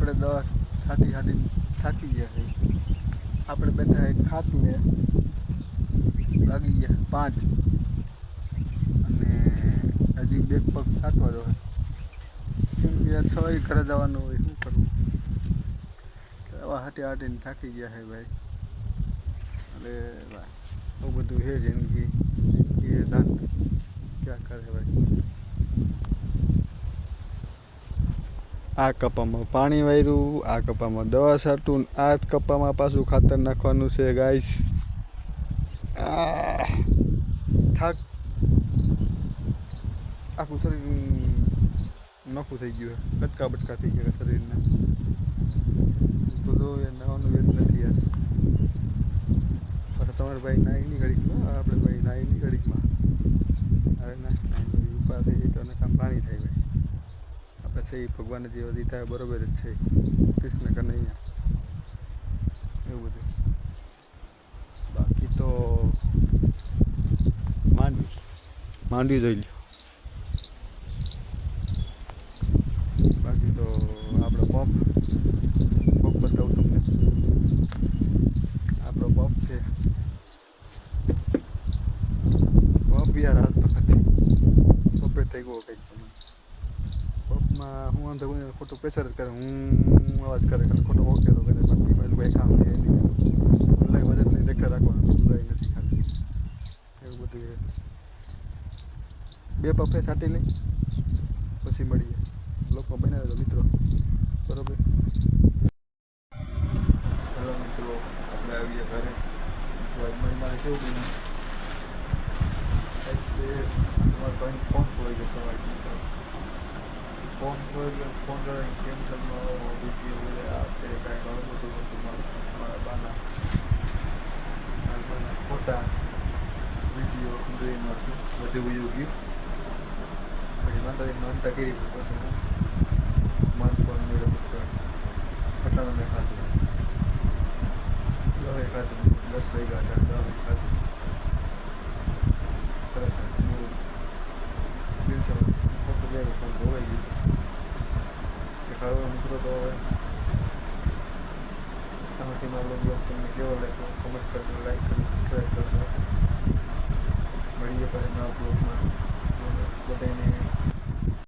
આપણે દવા છાંટી થાકી ગયા છે. આપણે બેઠા એક ખાતને લાગી ગયા 5 અને હજી 2 પગ છાંટવા દો. કેમ કે 6 ઘરે જવાનું હોય, શું કરવું? દવા હાટીને થાકી ગયા છે ભાઈ. એટલે બહુ બધું છે જિંદગી એ દાન ક્યાં કરે ભાઈ. આ કપામાં પાણી વાર્યું, આ કપામાં દવા છાંટું, આ જ કપામાં પાછું ખાતર નાખવાનું છે ગાઈસ. થાક આખું શરીર નોખું થઈ ગયું, બટકા થઈ ગયા શરીરને. તો નાવાનું વેદ નથી યાર. પાછા તમારે ભાઈ નાઈની ઘડીકમાં, આપણે ભાઈ નાઈની ઘડીકમાં. અરે ના ઉપાય થઈ જાય તો કામ પાણી થાય ભાઈ. આપણે છે એ ભગવાન જેવા દીધા બરોબર જ છે. કૃષ્ણ કનૈયા એવું બધું. બાકી તો માંડવી જોઈ લ્યો. બાકી તો આપણો પંપ બતાવું તમને. આપણો પંપ છે. પંપ યાર હાલ તો નથી. પંપે થઈ ગયો કંઈક તમને. પંપમાં હું વાંધો ખોટું પ્રેશર જ કરે, હું અવાજ કરે ખોટો ઓકેલો કરે. બાકી પેલું કંઈ કામ છે નહીં. ઓનલાઈન વજનની રેખા રાખવાનું કંઈ નથી ખાતું. એવું બધું છે. 2 પંપે છાંટી લઈ પછી મળીએ. લોકો બનાવે તો મિત્રો બરોબર. હેલો મિત્રો, આપણે આવીએ ઘરે. મારે કેવું બન્યું તમારા ભાઈ ફોન ખોઈ ગયો. તમારે ફોન ખોઈ ગયો. ફોન કરીને કેન્સલનો વિડીયો આ તે કાંઈ ઘણું બધું હતું. મારા બાના ફોટા વિડીયો જોઈને બધું ગયું. પછી માનતા કરી પછી માનફોન ફટાણાને ખાધું. 10 ખાધું, 10 વાગ્યા હતા, 10 ખાધું. ખરેખર ફોટો લેવું પણ ધોવાઈ ગયું. કે હવે મિત્રો તો હવે આમાંથી મારો બ્લોગ તમને કેવો લાગ્યો કોમેન્ટ કરજો, લાઈક કરજો, સબસ્ક્રાઈબ કરજો. મળીએ પછી નવા બ્લોગમાં. બધાને